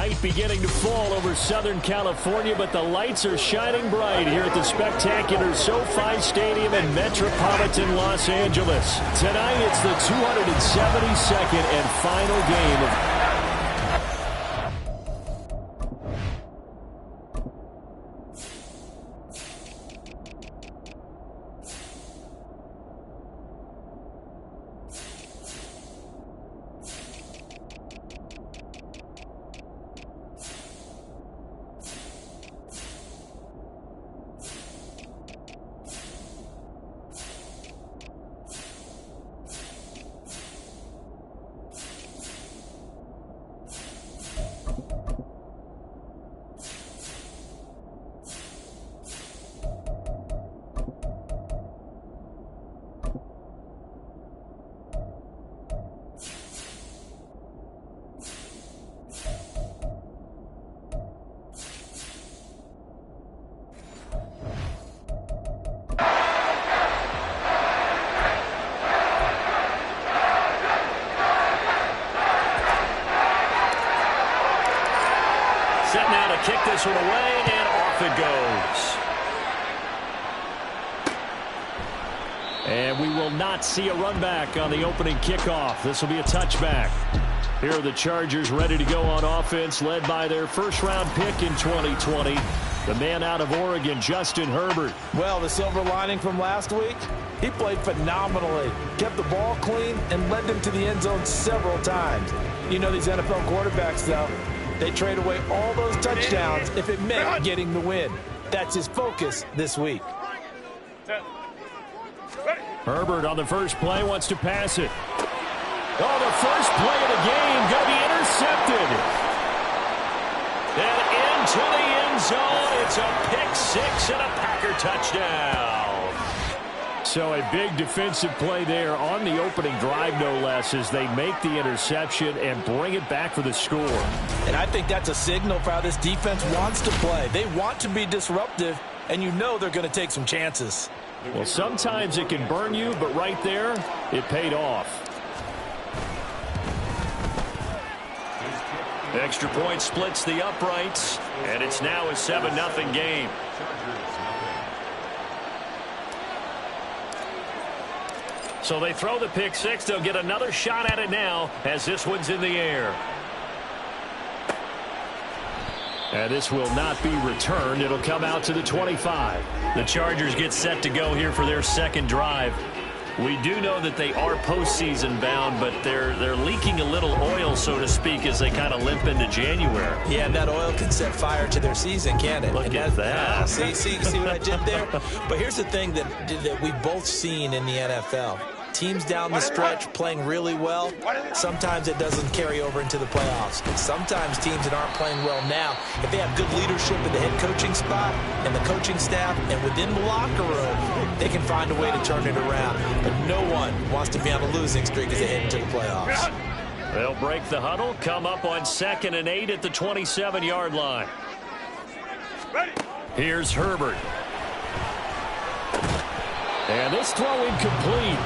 Night beginning to fall over Southern California, but the lights are shining bright here at the spectacular SoFi Stadium in metropolitan Los Angeles. Tonight, it's the 272nd and final game of set now to kick this one away, and off it goes. And we will not see a run back on the opening kickoff. This will be a touchback. Here are the Chargers ready to go on offense, led by their first-round pick in 2020, the man out of Oregon, Justin Herbert. Well, the silver lining from last week, he played phenomenally, kept the ball clean, and led them to the end zone several times. You know these NFL quarterbacks, though, they trade away all those touchdowns if it meant getting the win. That's his focus this week. Herbert on the first play wants to pass it. Oh, the first play of the game going to be intercepted. And into the end zone. It's a pick six and a Packer touchdown. So a big defensive play there on the opening drive, no less, as they make the interception and bring it back for the score. And I think that's a signal for how this defense wants to play. They want to be disruptive, and you know they're going to take some chances. Well, sometimes it can burn you, but right there, it paid off. Extra point splits the uprights, and it's now a 7-0 game. So they throw the pick six. They'll get another shot at it now as this one's in the air. And this will not be returned. It'll come out to the 25. The Chargers get set to go here for their second drive. We do know that they are postseason bound, but they're leaking a little oil, so to speak, as they kind of limp into January. Yeah, and that oil can set fire to their season, can't it? Look at that. See what I did there? But here's the thing that we've both seen in the NFL. Teams down the stretch playing really well, sometimes it doesn't carry over into the playoffs. Sometimes teams that aren't playing well now, if they have good leadership in the head coaching spot and the coaching staff and within the locker room, they can find a way to turn it around. But no one wants to be on a losing streak as they head into the playoffs. They'll break the huddle, come up on 2nd and 8 at the 27-yard line. Here's Herbert. And this throw incomplete.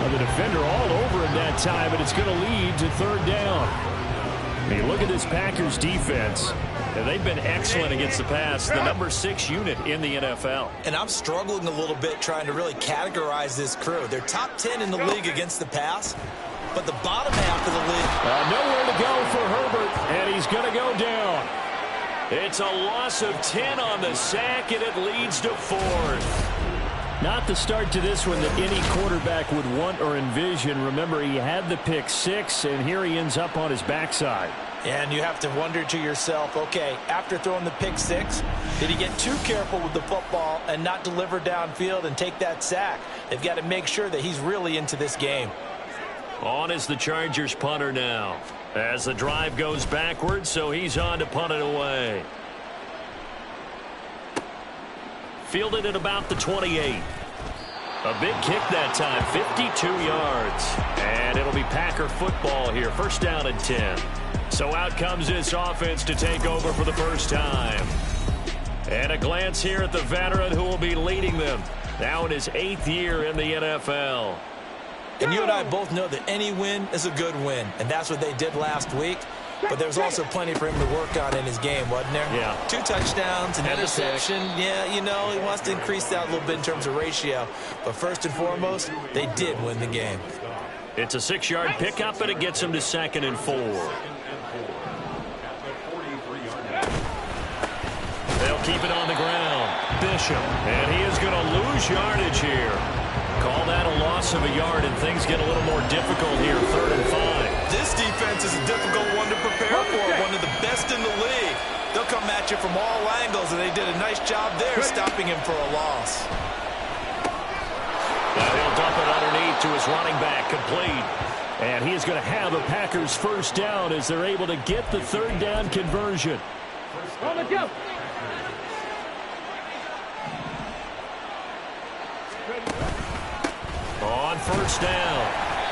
The defender all over him that time, but it's going to lead to 3rd down. I mean, look at this Packers defense. And they've been excellent against the pass, the number 6 unit in the NFL. And I'm struggling a little bit trying to really categorize this crew. They're top 10 in the league against the pass, but the bottom half of the league. Nowhere to go for Herbert, and he's going to go down. It's a loss of 10 on the sack, and it leads to 4th. Not the start to this one that any quarterback would want or envision. Remember, he had the pick six, and here he ends up on his backside. And you have to wonder to yourself, okay, after throwing the pick six, did he get too careful with the football and not deliver downfield and take that sack? They've got to make sure that he's really into this game. On is the Chargers punter now, as the drive goes backwards, so he's on to punt it away. Fielded at about the 28. A big kick that time, 52 yards. And it'll be Packer football here, 1st down and 10. So out comes this offense to take over for the first time. And a glance here at the veteran who will be leading them, now in his 8th year in the NFL. And you and I both know that any win is a good win, and that's what they did last week. but there's also plenty for him to work on in his game, wasn't there? Yeah. 2 touchdowns, an interception. Yeah, you know, he wants to increase that a little bit in terms of ratio. But first and foremost, they did win the game. It's a 6-yard pickup, and it gets him to 2nd and 4. They'll keep it on the ground. Bishop, and he is going to lose yardage here. Call that a loss of a yard, and things get a little more difficult here, 3rd and 5. This defense is a difficult one to prepare for, one of the best in the league. They'll come at you from all angles, and they did a nice job there stopping him for a loss. Now he'll dump it underneath to his running back, complete. And he is going to have a Packers first down as they're able to get the 3rd down conversion. On first down,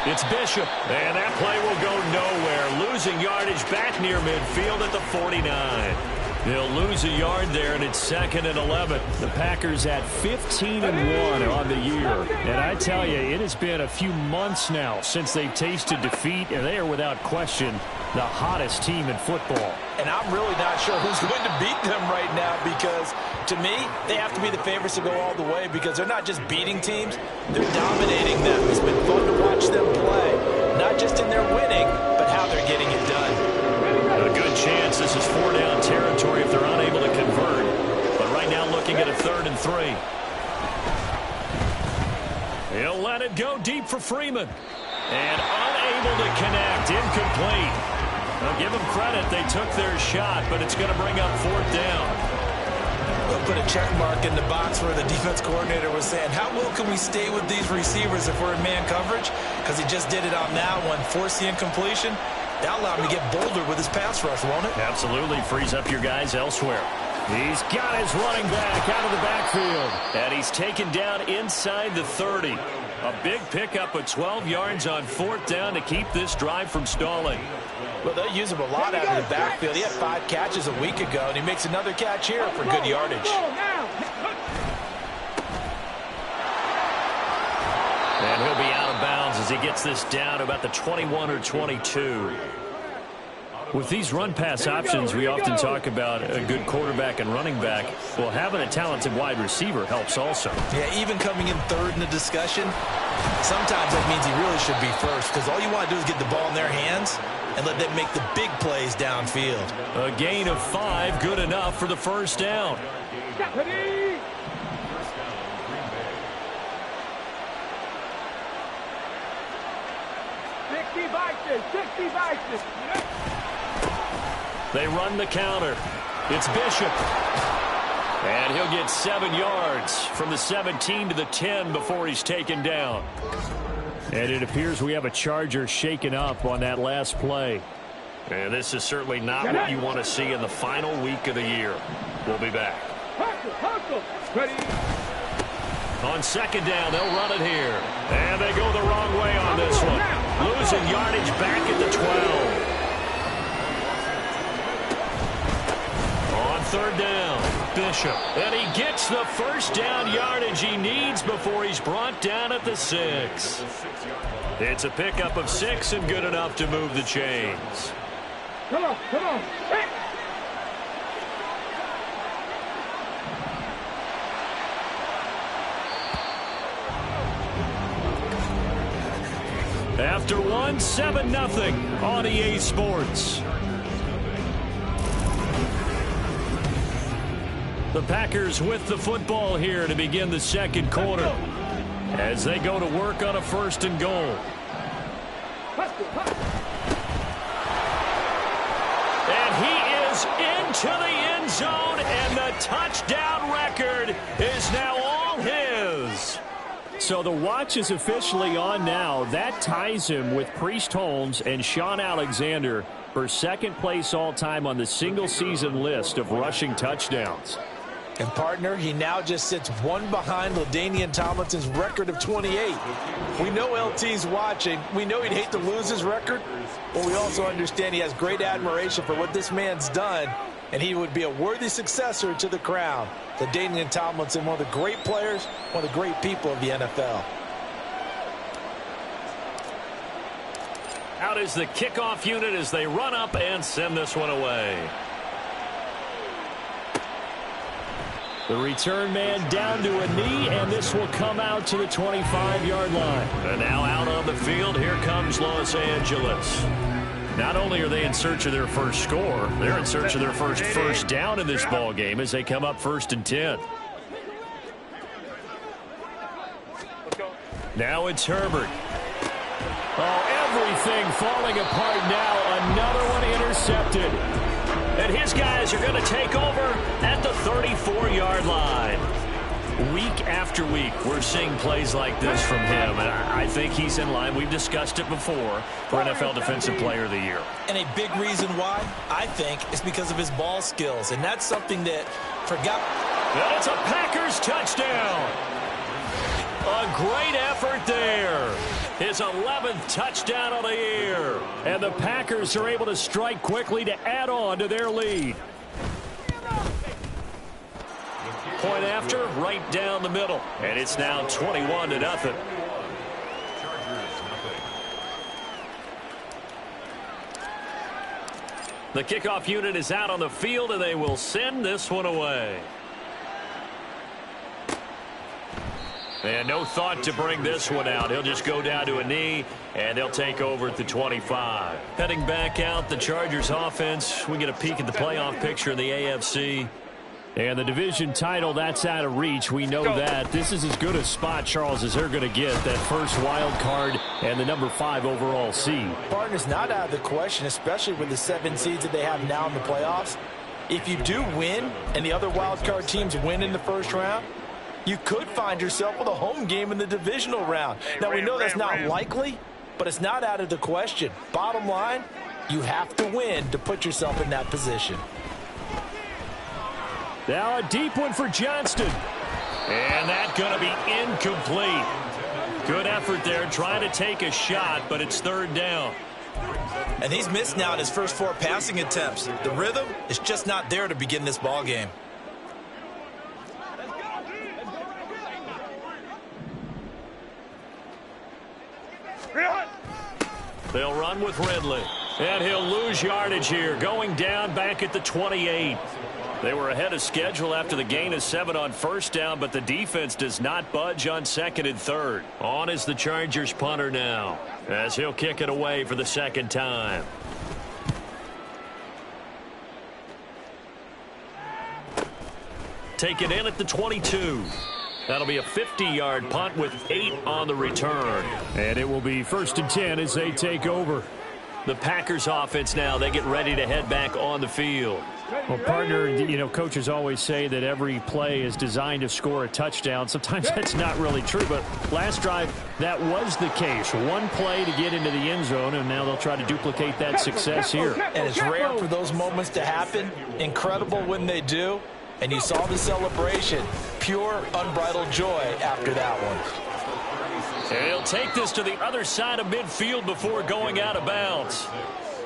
it's Bishop, and that play will go nowhere. Losing yardage back near midfield at the 49. They'll lose a yard there, and it's 2nd and 11. The Packers at 15-1 on the year. And I tell you, it has been a few months now since they've tasted defeat, and they are without question the hottest team in football. And I'm really not sure who's going to beat them right now because, to me, they have to be the favorites to go all the way because they're not just beating teams, they're dominating them. It's been fun to watch them play, not just in their winning, but how they're getting it done. A good chance this is 4-down territory if they're unable to convert. But right now looking at a 3rd and 3. He'll let it go deep for Freeman. And unable to connect, incomplete. I'll give them credit, they took their shot, but it's going to bring up 4th down. We'll put a check mark in the box where the defense coordinator was saying, how well can we stay with these receivers if we're in man coverage? Because he just did it on that one, forced the incompletion. That'll allow him to get bolder with his pass rush, won't it? Absolutely, frees up your guys elsewhere. He's got his running back out of the backfield. And he's taken down inside the 30. A big pickup of 12 yards on 4th down to keep this drive from stalling. Well, they'll use him a lot out of the backfield. He had 5 catches a week ago, and he makes another catch here for good yardage. And he'll be out of bounds as he gets this down about the 21 or 22. With these run-pass options, we often talk about a good quarterback and running back. Well, having a talented wide receiver helps also. Yeah, even coming in 3rd in the discussion, sometimes that means he really should be first because all you want to do is get the ball in their hands and let them make the big plays downfield. A gain of 5, good enough for the first down. They run the counter. It's Bishop. And he'll get 7 yards from the 17 to the 10 before he's taken down. And it appears we have a Charger shaken up on that last play. And this is certainly not what you want to see in the final week of the year. We'll be back. On 2nd down, they'll run it here. And they go the wrong way on this one. Losing yardage back at the 12. On 3rd down, Bishop. And he gets the first down yardage he needs before he's brought down at the 6. It's a pickup of 6 and good enough to move the chains. Come on. Hey. After one, 7-0 on EA Sports. The Packers with the football here to begin the 2nd quarter as they go to work on a 1st and goal. And he is into the end zone, and the touchdown record is now all his. So the watch is officially on now. That ties him with Priest Holmes and Sean Alexander for 2nd place all-time on the single-season list of rushing touchdowns. And, partner, he now just sits 1 behind LaDainian Tomlinson's record of 28. We know LT's watching. We know he'd hate to lose his record, but we also understand he has great admiration for what this man's done, and he would be a worthy successor to the crown. LaDainian Tomlinson, one of the great players, one of the great people of the NFL. Out is the kickoff unit as they run up and send this one away. The return man down to a knee, and this will come out to the 25-yard line. And now out on the field, here comes Los Angeles. Not only are they in search of their first score, they're in search of their first down in this ball game as they come up 1st and 10. Now it's Herbert. Oh, everything falling apart now. Another one intercepted. And his guys are going to take over at the 34-yard line. Week after week, we're seeing plays like this from him, and I think he's in line. We've discussed it before for NFL Defensive Player of the Year. And a big reason why, I think, is because of his ball skills, and that's something that forgot. And it's a Packers touchdown. A great effort there. His 11th touchdown of the year. And the Packers are able to strike quickly to add on to their lead. Point after, right down the middle. And it's now 21-0. The kickoff unit is out on the field, and they will send this one away. And no thought to bring this one out. He'll just go down to a knee, and they'll take over at the 25. Heading back out, the Chargers offense. We get a peek at the playoff picture in the AFC. And the division title, that's out of reach. We know that. This is as good a spot, Charles, as they're going to get. That first wild card and the number 5 overall seed. Partner's not out of the question, especially with the 7 seeds that they have now in the playoffs. If you do win and the other wild card teams win in the first round, you could find yourself with a home game in the divisional round. Now, we know that's not likely, but it's not out of the question. Bottom line, you have to win to put yourself in that position. Now a deep one for Johnston. And that's going to be incomplete. Good effort there trying to take a shot, but it's 3rd down. And he's missed now in his first 4 passing attempts. The rhythm is just not there to begin this ball game. They'll run with Ridley. And he'll lose yardage here, going down back at the 28. They were ahead of schedule after the gain of 7 on first down, but the defense does not budge on 2nd and 3rd. On is the Chargers punter now, as he'll kick it away for the 2nd time. Take it in at the 22. That'll be a 50-yard punt with 8 on the return. And it will be 1st and 10 as they take over. The Packers offense now, they get ready to head back on the field. Well, partner, you know, coaches always say that every play is designed to score a touchdown. Sometimes that's not really true, but last drive, that was the case. One play to get into the end zone, and now they'll try to duplicate that success here. And it's rare for those moments to happen. Incredible when they do. And you saw the celebration. Pure, unbridled joy after that one. And he'll take this to the other side of midfield before going out of bounds.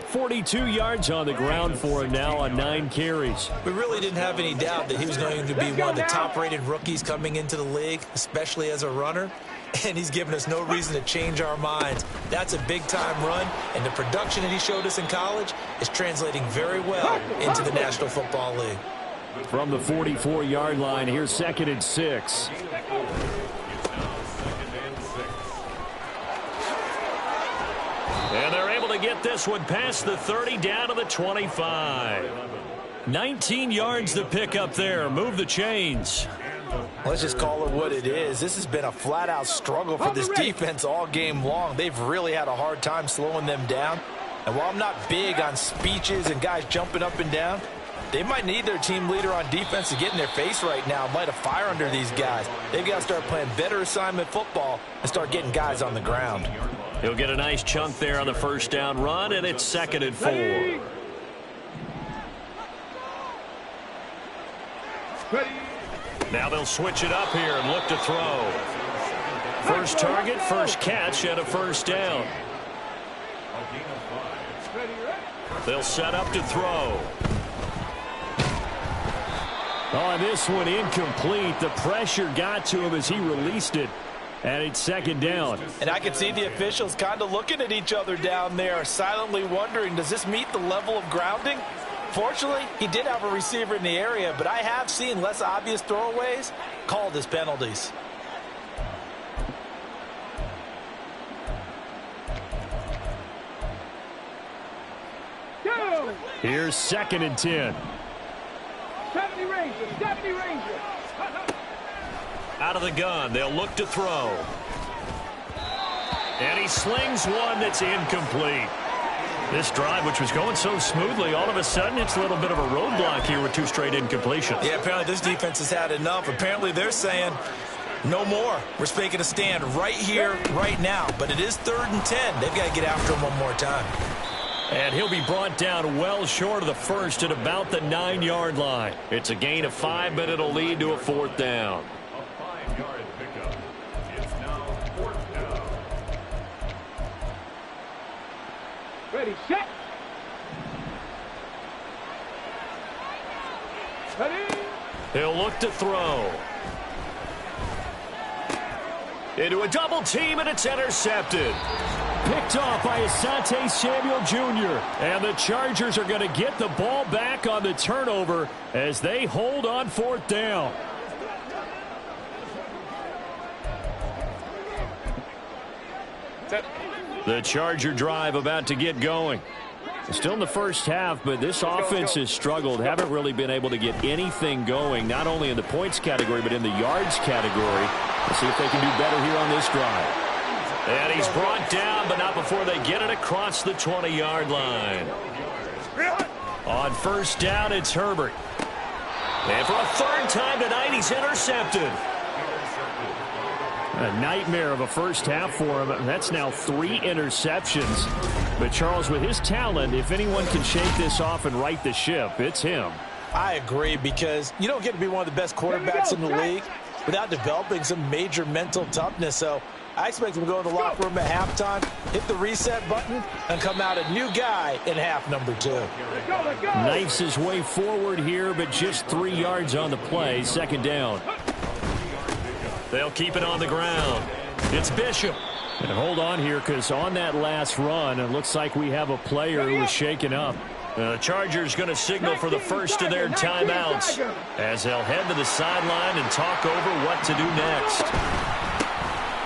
42 yards on the ground for him now on 9 carries. We really didn't have any doubt that he was going to be one of the top-rated rookies coming into the league, especially as a runner. And he's given us no reason to change our minds. That's a big-time run, and the production that he showed us in college is translating very well into the National Football League. From the 44-yard line, here's 2nd and 6. And they're able to get this one past the 30 down to the 25. 19 yards to pick up there. Move the chains. Let's just call it what it is. This has been a flat-out struggle for this defense all game long. They've really had a hard time slowing them down. And while I'm not big on speeches and guys jumping up and down, they might need their team leader on defense to get in their face right now and light a fire under these guys. They've got to start playing better assignment football and start getting guys on the ground. He'll get a nice chunk there on the first down run, and it's 2nd and 4. Now they'll switch it up here and look to throw. First target, first catch, and a first down. They'll set up to throw. Oh, this one incomplete. The pressure got to him as he released it. And it's second down. And I can see the officials kind of looking at each other down there, silently wondering, does this meet the level of grounding? Fortunately, he did have a receiver in the area, but I have seen less obvious throwaways called as penalties. Here's second and 10. 70 Rangers, 70 Rangers. Out of the gun, they'll look to throw. And he slings one that's incomplete. This drive, which was going so smoothly, all of a sudden it's a little bit of a roadblock here with 2 straight incompletions. Yeah, apparently this defense has had enough. Apparently they're saying no more. We're making a stand right here, right now. But it is 3rd and 10. They've got to get after him one more time. And he'll be brought down well short of the first at about the 9-yard line. It's a gain of 5, but it'll lead to a 4th down. A 5-yard pickup. It's now 4th down. Ready, set. Ready. He'll look to throw. Into a double team, and it's intercepted. Picked off by Asante Samuel Jr. And the Chargers are going to get the ball back on the turnover as they hold on 4th down. The Charger drive about to get going. Still in the first half, but this offense has struggled. Haven't really been able to get anything going, not only in the points category, but in the yards category. Let's see if they can do better here on this drive. And he's brought down, but not before they get it across the 20-yard line. On 1st down, it's Herbert. And for a 3rd time tonight, he's intercepted. A nightmare of a first half for him. That's now 3 interceptions. But Charles, with his talent, if anyone can shake this off and right the ship, it's him. I agree, because you don't get to be one of the best quarterbacks in the league without developing some major mental toughness. So I expect him to go to the locker room at halftime, hit the reset button, and come out a new guy in half number 2. Let's go. Knifes his way forward here, but just 3 yards on the play. 2nd down. They'll keep it on the ground. It's Bishop. And hold on here, because on that last run, it looks like we have a player who was shaken up. The Chargers going to signal for the first of their timeouts as they'll head to the sideline and talk over what to do next.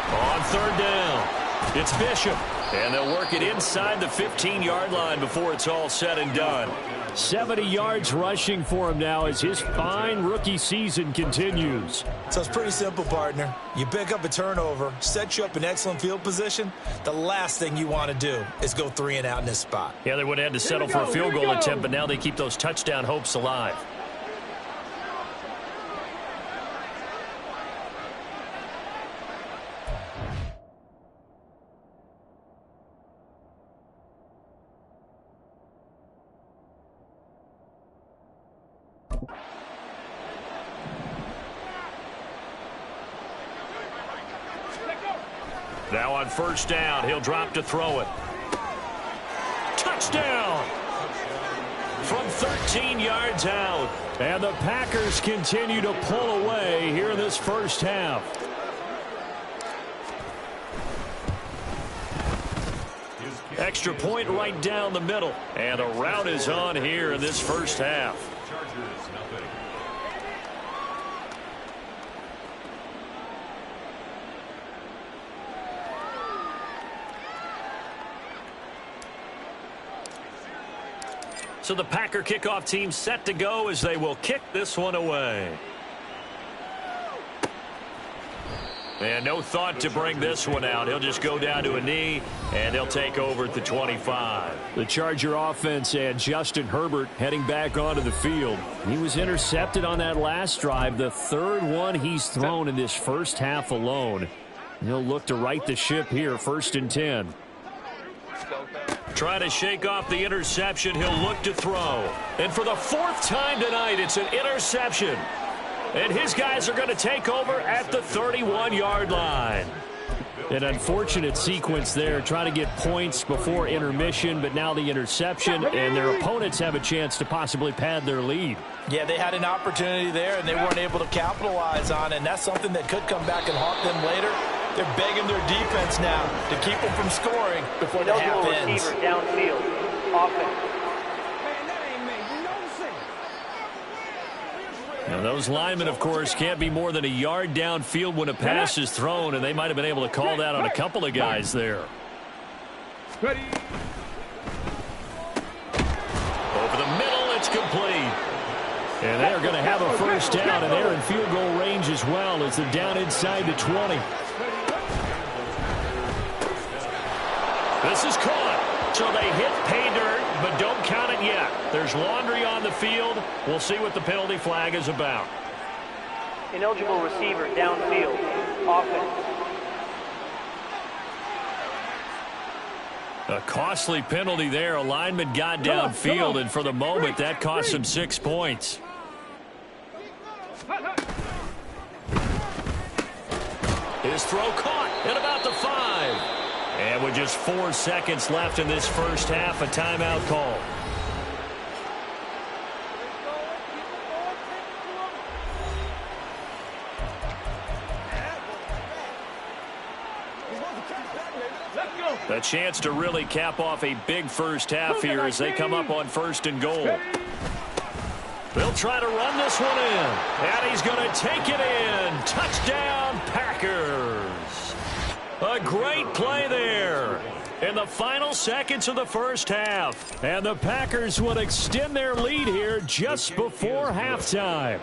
On 3rd down, it's Bishop. And they'll work it inside the 15-yard line before it's all said and done. 70 yards rushing for him now as his fine rookie season continues. So it's pretty simple, partner. You pick up a turnover, set you up in excellent field position. The last thing you want to do is go 3 and out in this spot. Yeah, they would have had to settle for a field goal attempt, but now they keep those touchdown hopes alive. Now on 1st down, he'll drop to throw it. Touchdown! From 13 yards out. And the Packers continue to pull away here in this first half. Extra point right down the middle. And a rout is on here in this first half. Chargers, nothing. So the Packer kickoff team set to go as they will kick this one away. And no thought to bring this one out. He'll just go down to a knee, and he'll take over at the 25. The Charger offense and Justin Herbert heading back onto the field. He was intercepted on that last drive, the 3rd one he's thrown in this first half alone. He'll look to right the ship here, 1st and 10. Trying to shake off the interception, he'll look to throw. And for the 4th time tonight, it's an interception. And his guys are going to take over at the 31-yard line. An unfortunate sequence there, trying to get points before intermission, but now the interception, and their opponents have a chance to possibly pad their lead. Yeah, they had an opportunity there, and they weren't able to capitalize on it, and that's something that could come back and haunt them later. They're begging their defense now to keep them from scoring before the half ends. Receiver downfield. Offense. Now those linemen, of course, can't be more than a yard downfield when a pass is thrown, and they might have been able to call that on a couple of guys there. Ready. Over the middle, it's complete. And they're going to have a first down, and they're in field goal range as well as they're down inside the 20. This is caught. So they hit pay dirt, but don't count it yet. There's laundry on the field. We'll see what the penalty flag is about. Ineligible receiver downfield. Offense. A costly penalty there. A lineman got downfield, and for the moment, that cost him 6 points. His throw caught at about the 5. And with just 4 seconds left in this first half, a timeout call. A chance to really cap off a big first half here as they come up on 1st and goal. They'll try to run this one in. And he's going to take it in. Touchdown, Packers. A great play there in the final seconds of the first half. And the Packers would extend their lead here just before halftime.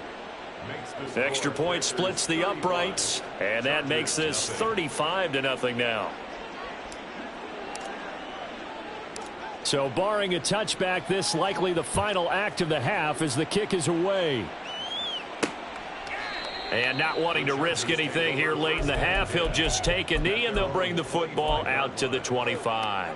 Extra point splits the uprights, and that makes this 35-0 now. So barring a touchback, this likely the final act of the half as the kick is away. And not wanting to risk anything here late in the half, he'll just take a knee and they'll bring the football out to the 25.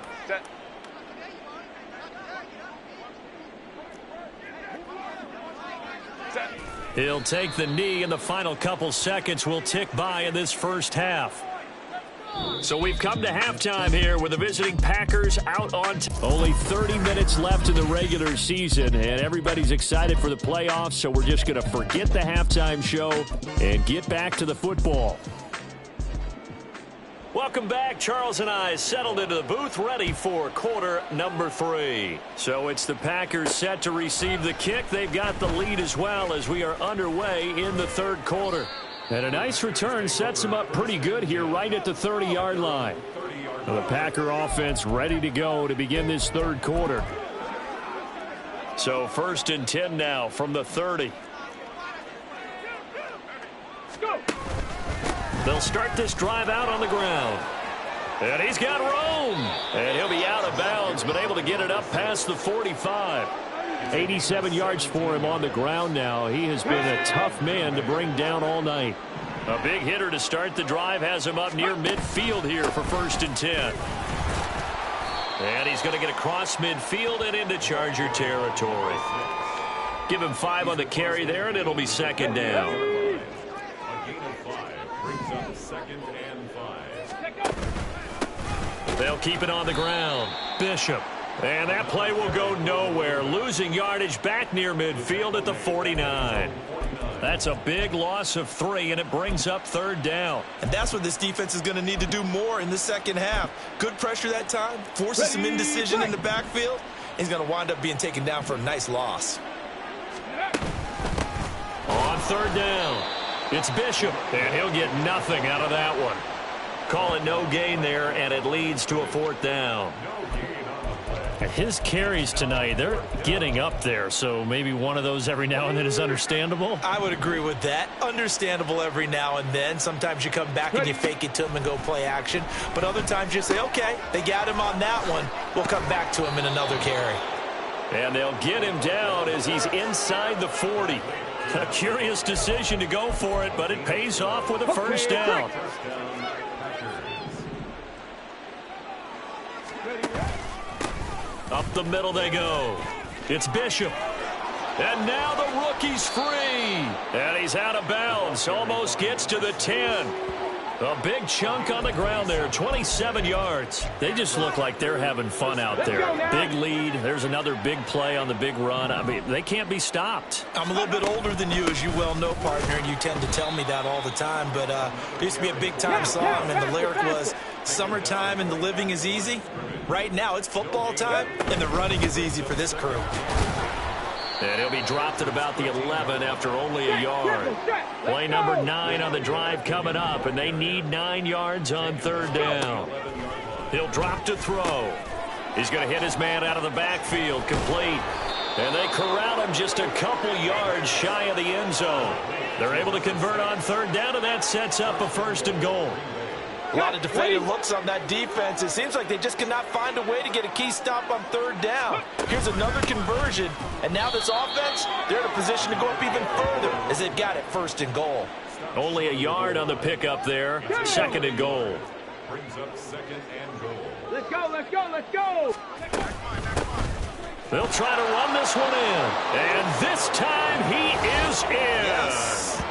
He'll take the knee, and the final couple seconds will tick by in this first half. So we've come to halftime here with the visiting Packers out on only 30 minutes left in the regular season, and everybody's excited for the playoffs, so we're just going to forget the halftime show and get back to the football. Welcome back. Charles and I settled into the booth ready for quarter number 3. So it's the Packers set to receive the kick. They've got the lead as well as we are underway in the third quarter. And a nice return sets them up pretty good here right at the 30-yard line. The Packer offense ready to go to begin this third quarter. So 1st and 10 now from the 30. Go. They'll start this drive out on the ground. And he's got room. And he'll be out of bounds, but able to get it up past the 45. 87 yards for him on the ground now. He has been a tough man to bring down all night. A big hitter to start the drive has him up near midfield here for 1st and 10. And he's going to get across midfield and into Charger territory. Give him 5 on the carry there, and it'll be 2nd down. A gain of 5 brings up 2nd and 5. They'll keep it on the ground. Bishop. And that play will go nowhere. Losing yardage back near midfield at the 49. That's a big loss of 3, and it brings up 3rd down. And that's what this defense is going to need to do more in the second half. Good pressure that time, forces some indecision in the backfield. He's going to wind up being taken down for a nice loss. On 3rd down, it's Bishop, and he'll get nothing out of that one. Call it no gain there, and it leads to a 4th down. And his carries tonight, they're getting up there, so maybe one of those every now and then is understandable. I would agree with that. Understandable every now and then. Sometimes you come back and you fake it to him and go play action. But other times you say, okay, they got him on that one. We'll come back to him in another carry. And they'll get him down as he's inside the 40. A curious decision to go for it, but it pays off with a 1st down. Up the middle they go. It's Bishop. And now the rookie's free. And he's out of bounds. Almost gets to the 10. A big chunk on the ground there, 27 yards. They just look like they're having fun out there. Big lead. There's another big play on the big run. I mean, they can't be stopped. I'm a little bit older than you, as you well know, partner, and you tend to tell me that all the time. But there used to be a big-time song, and the lyric was, "Summertime and the living is easy." Right now, it's football time, and the running is easy for this crew. And he'll be dropped at about the 11 after only a yard. Play number 9 on the drive coming up, and they need 9 yards on third down. He'll drop to throw. He's going to hit his man out of the backfield, complete. And they corral him just a couple yards shy of the end zone. They're able to convert on third down, and that sets up a 1st and goal. A lot of deflated looks on that defense. It seems like they just cannot find a way to get a key stop on third down. Here's another conversion, and now this offense, they're in a position to go up even further as they've got it 1st and goal. Only a yard on the pickup there. 2nd and goal. Brings up 2nd and goal. Let's go, let's go, let's go! They'll try to run this one in. And this time he is in. Yes.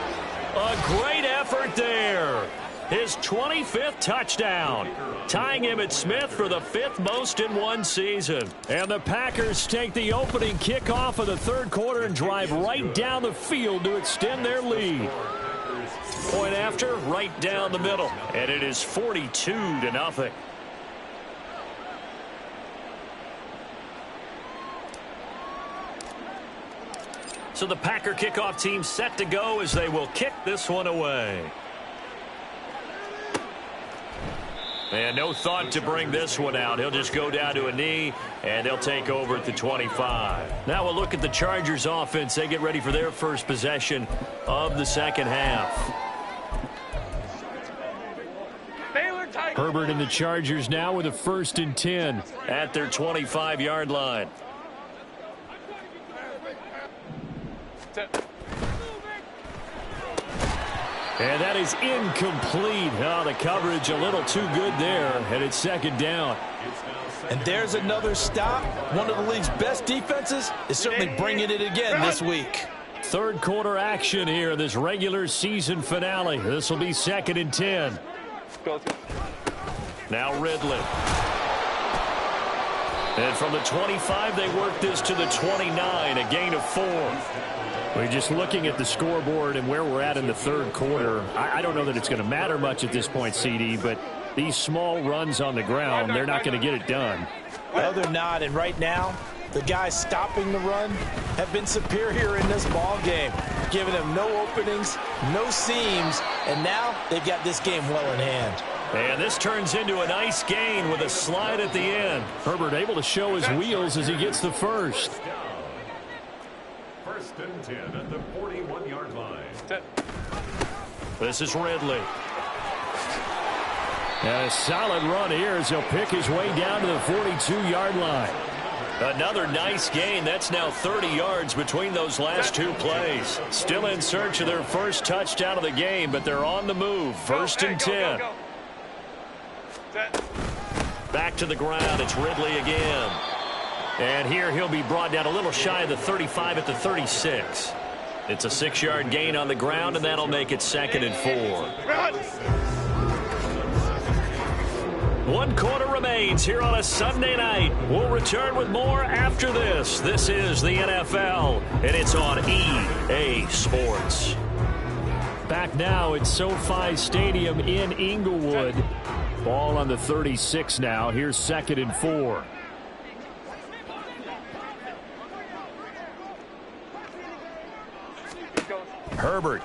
A great effort there. His 25th touchdown, tying Emmitt Smith for the 5th most in one season. And the Packers take the opening kickoff of the third quarter and drive right down the field to extend their lead. Point after, right down the middle. And it is 42-0. So the Packer kickoff team set to go as they will kick this one away. And no thought to bring this one out. He'll just go down to a knee, and they'll take over at the 25. Now we'll look at the Chargers offense. They get ready for their first possession of the second half. Herbert and the Chargers now with a 1st and 10 at their 25-yard line. And that is incomplete. Oh, the coverage a little too good there, and it's 2nd down. And there's another stop. One of the league's best defenses is certainly bringing it again this week. Third quarter action here in this regular season finale. This will be 2nd and 10. Now Ridley. And from the 25, they work this to the 29, a gain of 4. We're just looking at the scoreboard and where we're at in the third quarter. I don't know that it's going to matter much at this point, CD, but these small runs on the ground, they're not going to get it done. No, they're not. And right now, the guys stopping the run have been superior in this ball game, giving them no openings, no seams, and now they've got this game well in hand. And this turns into a nice gain with a slide at the end. Herbert able to show his wheels as he gets the first. 1st and 10 at the 41-yard line. This is Ridley. And a solid run here as he'll pick his way down to the 42-yard line. Another nice gain. That's now 30 yards between those last 2 plays. Still in search of their first touchdown of the game, but they're on the move. 1st and 10. Back to the ground. It's Ridley again. And here he'll be brought down a little shy of the 35 at the 36. It's a 6-yard gain on the ground, and that'll make it 2nd and 4. 1 quarter remains here on a Sunday night. We'll return with more after this. This is the NFL, and it's on EA Sports. Back now at SoFi Stadium in Inglewood. Ball on the 36 now. Here's 2nd and 4. Herbert.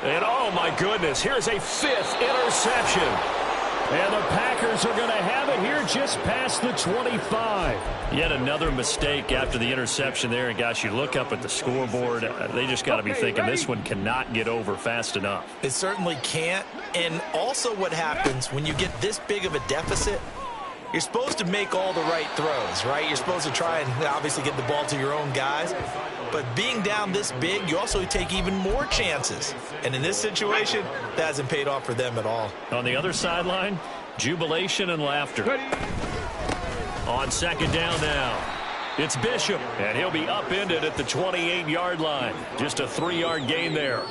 And oh my goodness, here's a 5th interception. And the Packers are going to have it here just past the 25. Yet another mistake after the interception there. And gosh, you look up at the scoreboard, they just got to be thinking this one cannot get over fast enough. It certainly can't. And also what happens when you get this big of a deficit, you're supposed to make all the right throws, right? You're supposed to try and obviously get the ball to your own guys. But being down this big, you also take even more chances. And in this situation, that hasn't paid off for them at all. On the other sideline, jubilation and laughter. On 2nd down now, it's Bishop, and he'll be upended at the 28-yard line. Just a 3-yard gain there.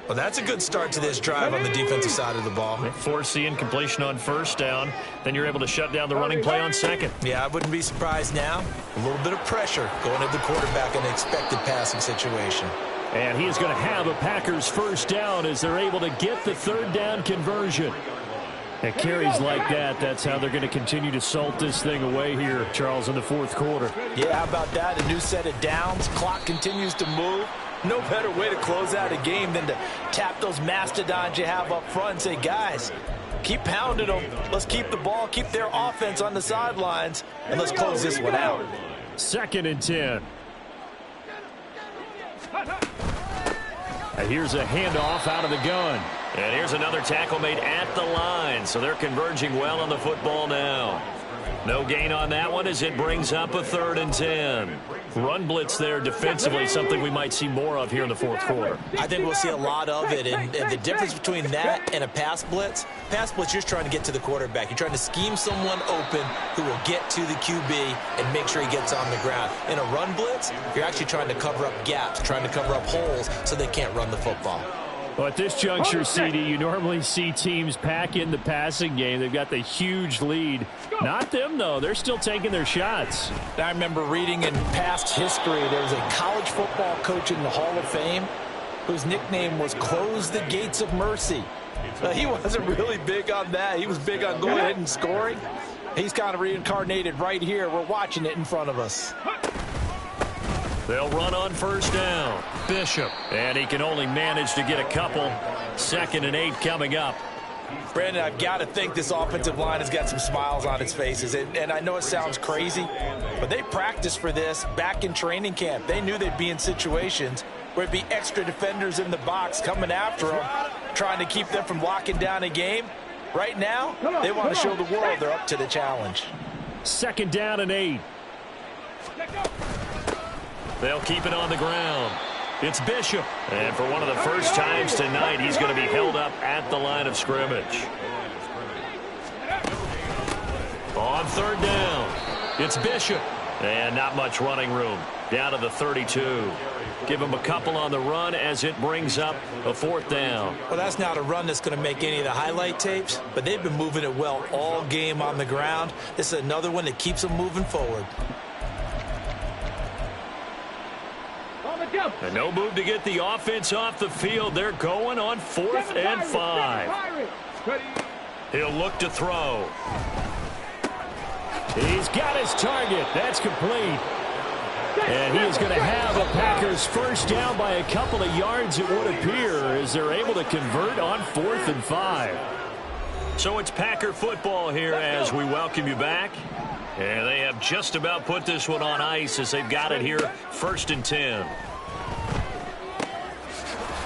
Well, that's a good start to this drive on the defensive side of the ball. They force the incompletion on first down. Then you're able to shut down the running play on second. Yeah, I wouldn't be surprised now. A little bit of pressure going at the quarterback in an expected passing situation. And he is going to have a Packers first down as they're able to get the third down conversion. At carries like that, that's how they're going to continue to salt this thing away here, Charles, in the fourth quarter. Yeah, how about that? A new set of downs. Clock continues to move. No better way to close out a game than to tap those mastodons you have up front and say, guys, keep pounding them. Let's keep the ball, keep their offense on the sidelines, and let's close this one out. 2nd and 10. And here's a handoff out of the gun. And here's another tackle made at the line, so they're converging well on the football now. No gain on that one as it brings up a 3rd and 10. Run blitz there defensively, something we might see more of here in the fourth quarter. I think we'll see a lot of it, and the difference between that and a pass blitz, you're just trying to get to the quarterback. You're trying to scheme someone open who will get to the QB and make sure he gets on the ground. In a run blitz, you're actually trying to cover up gaps, trying to cover up holes so they can't run the football. Well, at this juncture, CD, you normally see teams pack in the passing game. They've got the huge lead. Not them, though. They're still taking their shots. I remember reading in past history, there was a college football coach in the Hall of Fame whose nickname was Close the Gates of Mercy. He wasn't really big on that. He was big on going ahead and scoring. He's kind of reincarnated right here. We're watching it in front of us. They'll run on first down. Bishop. And he can only manage to get a couple. 2nd and 8 coming up. Brandon, I've got to think this offensive line has got some smiles on its faces. And I know it sounds crazy, but they practiced for this back in training camp. They knew they'd be in situations where it'd be extra defenders in the box coming after them, trying to keep them from locking down a game. Right now, they want to show the world they're up to the challenge. 2nd down and 8. They'll keep it on the ground. It's Bishop. And for one of the first times tonight, he's going to be held up at the line of scrimmage. On 3rd down, it's Bishop. And not much running room. Down to the 32. Give him a couple on the run as it brings up a 4th down. Well, that's not a run that's going to make any of the highlight tapes, but they've been moving it well all game on the ground. This is another one that keeps them moving forward. And no move to get the offense off the field. They're going on 4th and 5. He'll look to throw. He's got his target. That's complete. And he is going to have a Packers first down by a couple of yards, it would appear, as they're able to convert on 4th and 5. So it's Packer football here as we welcome you back. And they have just about put this one on ice as they've got it here 1st and 10.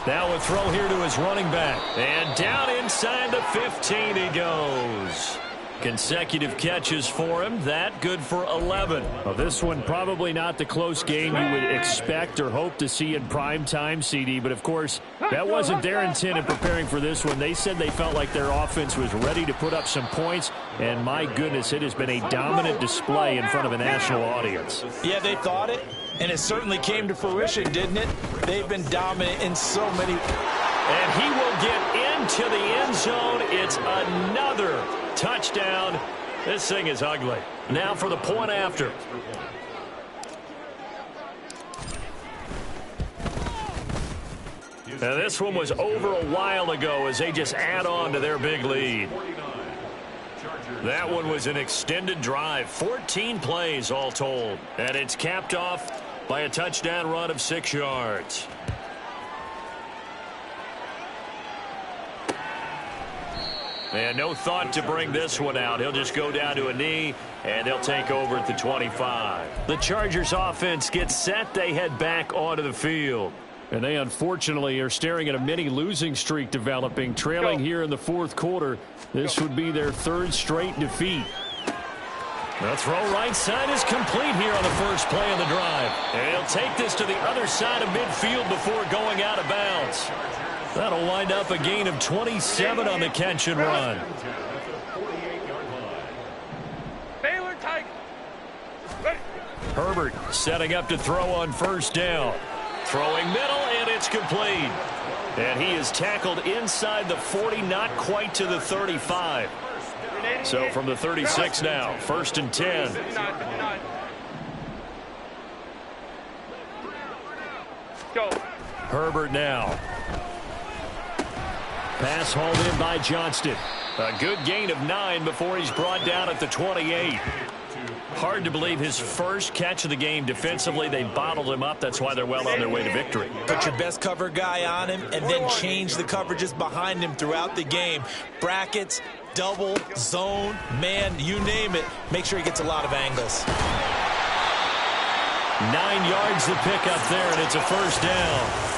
Now a throw here to his running back. And down inside the 15 he goes. Consecutive catches for him. That good for 11. Well, this one probably not the close game you would expect or hope to see in prime time, CD. But, of course, that wasn't their intent in preparing for this one. They said they felt like their offense was ready to put up some points. And, my goodness, it has been a dominant display in front of a national audience. Yeah, they thought it, and it certainly came to fruition, didn't it? They've been dominant in so many. And he will get into the end zone. It's another touchdown. This thing is ugly. Now for the point after. Now this one was over a while ago as they just add on to their big lead. That one was an extended drive. 14 plays all told. And it's capped off by a touchdown run of 6 yards. And no thought to bring this one out. He'll just go down to a knee, and they'll take over at the 25. The Chargers offense gets set. They head back onto the field. And they unfortunately are staring at a mini losing streak developing, trailing here in the fourth quarter. This would be their 3rd straight defeat. The throw right side is complete here on the first play of the drive. And he'll take this to the other side of midfield before going out of bounds. That'll wind up a gain of 27 on the catch and run. Herbert setting up to throw on first down. Throwing middle, and it's complete. And he is tackled inside the 40, not quite to the 35. So from the 36 now, 1st and 10. Go. Herbert now. Pass hauled in by Johnston. A good gain of 9 before he's brought down at the 28. Hard to believe his first catch of the game defensively. They bottled him up. That's why they're well on their way to victory. Put your best cover guy on him and then change the coverages behind him throughout the game. Brackets, double, zone, man, you name it. Make sure he gets a lot of angles. 9 yards to pick up there, and it's a first down.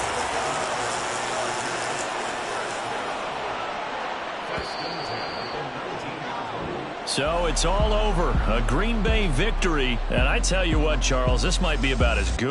So it's all over. A Green Bay victory. And I tell you what, Charles, this might be about as good